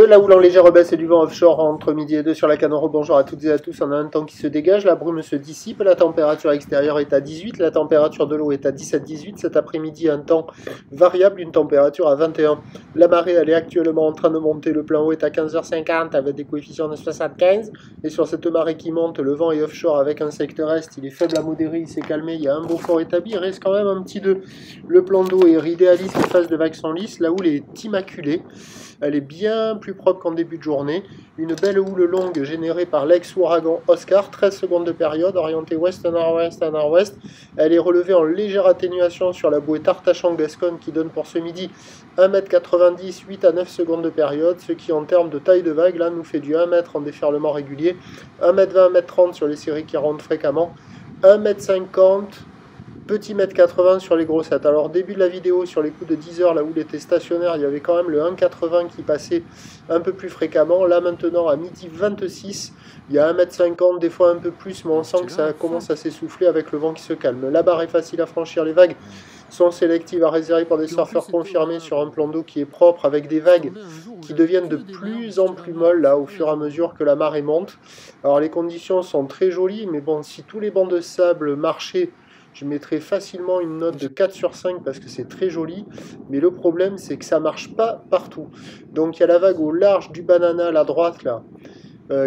la houle en légère baisse et du vent offshore entre midi et 2 sur la Canoro. Bonjour à toutes et à tous. On a un temps qui se dégage, la brume se dissipe, la température extérieure est à 18, la température de l'eau est à 17-18. Cet après-midi, un temps variable, une température à 21. La marée, elle est actuellement en train de monter. Le plan haut est à 15h50 avec des coefficients de 75. Et sur cette marée qui monte, le vent est offshore avec un secteur est. Il est faible à modéré, il s'est calmé. Il y a un beau fort établi. Il reste quand même un petit 2. Le plan d'eau est idéaliste en phase de vagues sans lisse. La houle est immaculée. Elle est bien plus propre qu'en début de journée. Une belle houle longue générée par l'ex-ouragan Oscar, 13 secondes de période, orientée ouest-nord-ouest à nord-ouest. Elle est relevée en légère atténuation sur la bouée Tartachan-Gascogne qui donne pour ce midi 1,90 m, 8 à 9 secondes de période, ce qui en termes de taille de vague, là, nous fait du 1 m en déferlement régulier, 1,20 m, 1,30 m sur les séries qui rentrent fréquemment, 1,50 m, petit mètre 80 sur les grossettes. Alors début de la vidéo, sur les coups de 10 heures, là où il était stationnaire, il y avait quand même le 1,80 qui passait un peu plus fréquemment. Là maintenant, à midi 26, il y a 1,50 m, des fois un peu plus, mais on sent que ça commence à s'essouffler avec le vent qui se calme. La barre est facile à franchir, les vagues sont sélectives à réserver pour des surfeurs confirmés sur un plan d'eau qui est propre, avec des vagues qui deviennent de plus en plus molles là au fur et à mesure que la marée monte. Alors les conditions sont très jolies, mais bon, si tous les bancs de sable marchaient, je mettrais facilement une note de 4 sur 5 parce que c'est très joli, mais le problème c'est que ça marche pas partout. Donc il y a la vague au large du banana à la droite là,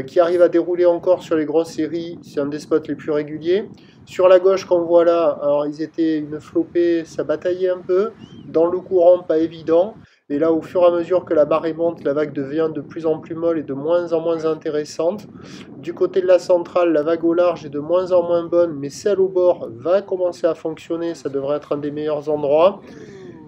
qui arrive à dérouler encore sur les grosses séries, c'est un des spots les plus réguliers. Sur la gauche qu'on voit là, alors ils étaient une flopée, ça bataillait un peu, dans le courant pas évident. Et là, au fur et à mesure que la marée monte, la vague devient de plus en plus molle et de moins en moins intéressante. Du côté de la centrale, la vague au large est de moins en moins bonne, mais celle au bord va commencer à fonctionner, ça devrait être un des meilleurs endroits.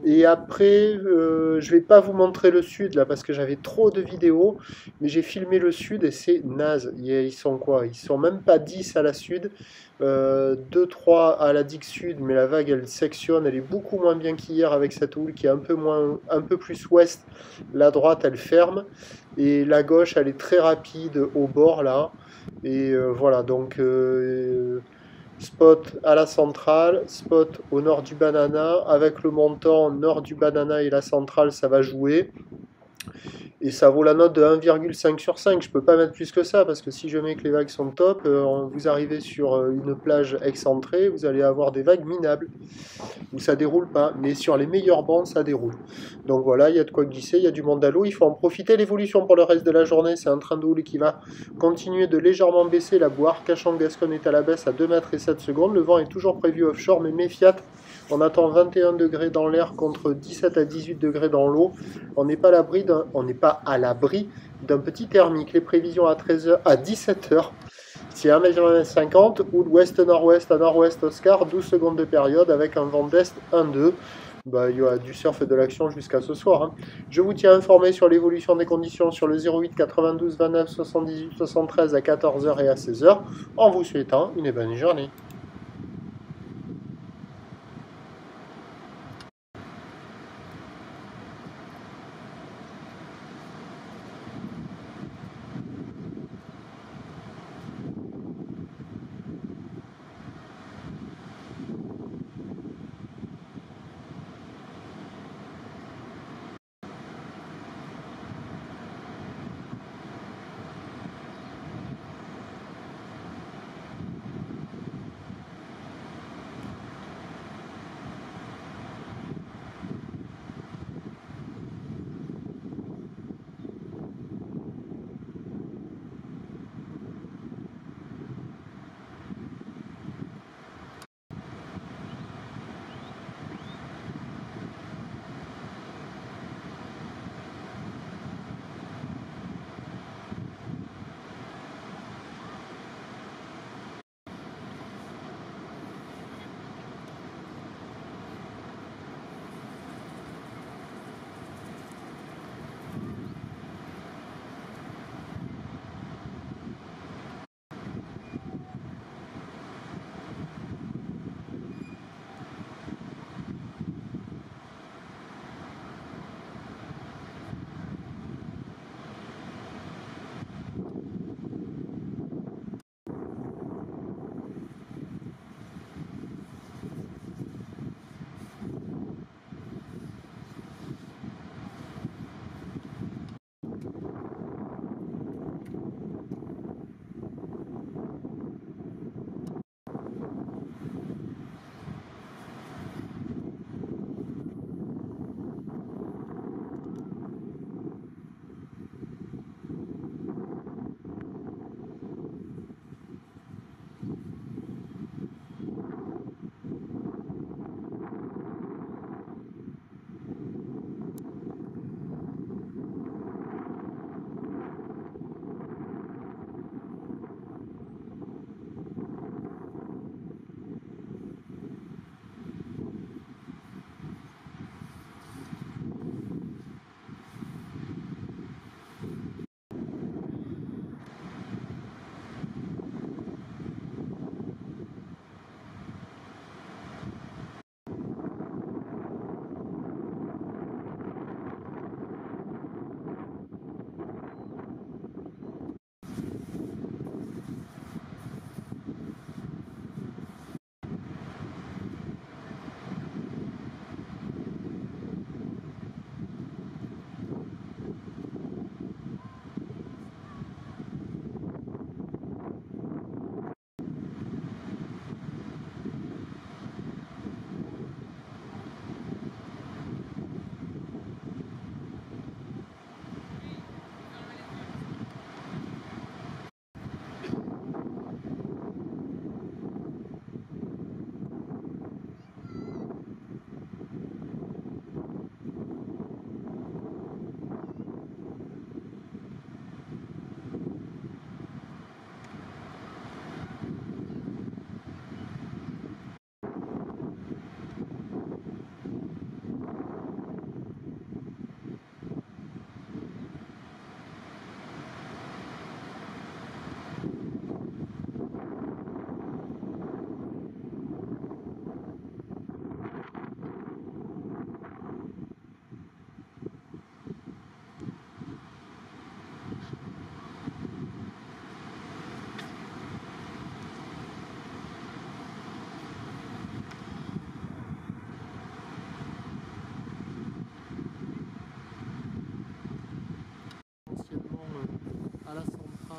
Et après, je vais pas vous montrer le sud là parce que j'avais trop de vidéos, mais j'ai filmé le sud et c'est naze. Ils sont quoi? Ils sont même pas 10 à la sud, 2-3 à la digue sud, mais la vague elle sectionne, elle est beaucoup moins bien qu'hier avec cette houle qui est un peu plus ouest. La droite elle ferme et la gauche elle est très rapide au bord là. Et voilà donc. Spot à la centrale, spot au nord du banana, avec le montant nord du banana et la centrale, ça va jouer. Et ça vaut la note de 1,5 sur 5. Je peux pas mettre plus que ça, parce que si je mets que les vagues sont top, vous arrivez sur une plage excentrée, vous allez avoir des vagues minables, où ça déroule pas. Mais sur les meilleurs bancs, ça déroule. Donc voilà, il y a de quoi glisser, il y a du monde à l'eau, il faut en profiter. L'évolution pour le reste de la journée, c'est un train de houle qui va continuer de légèrement baisser. La boue Arcachon-Gascogne est à la baisse à 2 mètres et 7 secondes. Le vent est toujours prévu offshore, mais méfiat. On attend 21 degrés dans l'air contre 17 à 18 degrés dans l'eau. On n'est pas à l'abri d'un petit thermique. Les prévisions à 13h, à 17h, c'est 1,50 m, ou ouest-nord-ouest à nord-ouest Oscar, 12 secondes de période avec un vent d'est 1-2. Il y a du surf et de l'action jusqu'à ce soir. Hein. Je vous tiens informé sur l'évolution des conditions sur le 08 92 29 78 73 à 14h et à 16h, en vous souhaitant une bonne journée.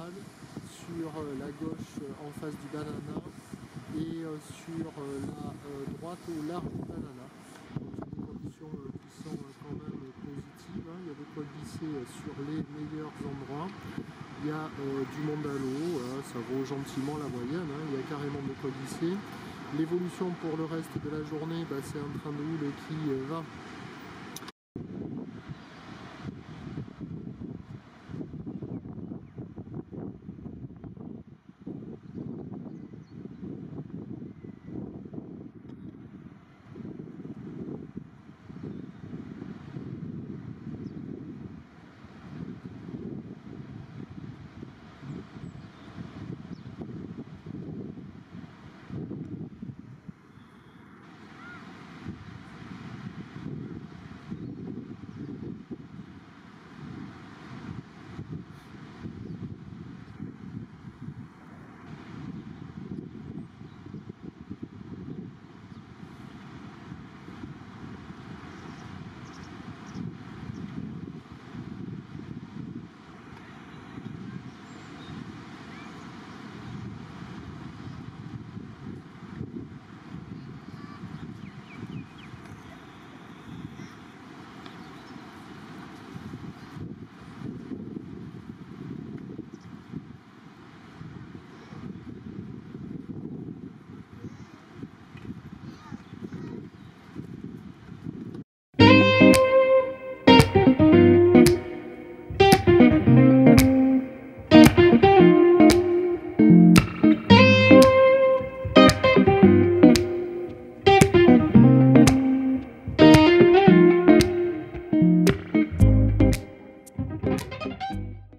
général, sur la gauche en face du banana et sur la droite au large du banana. Donc il y a des conditions qui sont quand même positives, hein. Il y a de quoi glisser sur les meilleurs endroits. Il y a du monde à l'eau, ça vaut gentiment la moyenne, hein. Il y a carrément de quoi glisser. L'évolution pour le reste de la journée, c'est un train de houle qui va